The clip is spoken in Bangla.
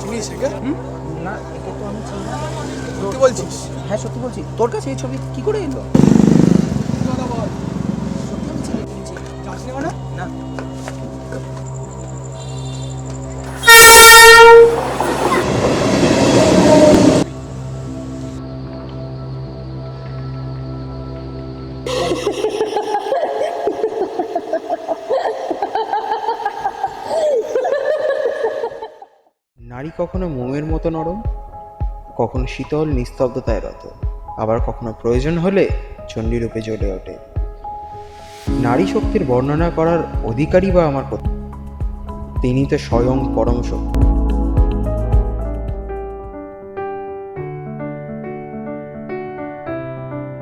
চিনিস একে? না, একে তো আমি চিনি না। সত্যি বলছিস? হ্যাঁ, সত্যি বলছি। তোর কাছে এই ছবি কি করে এলো? কথা বল। সত্যি আমি চিনি। যাসনি মানে? না। নারী কখনো মোমের মতো নরম, কখনো শীতল নিস্তব্ধতায় রত, আবার কখনো প্রয়োজন হলে চণ্ডীরূপে জ্বলে ওঠে। নারী শক্তির বর্ণনা করার অধিকারী বা আমার কোথায়? তিনি তো স্বয়ং পরম শক্তি।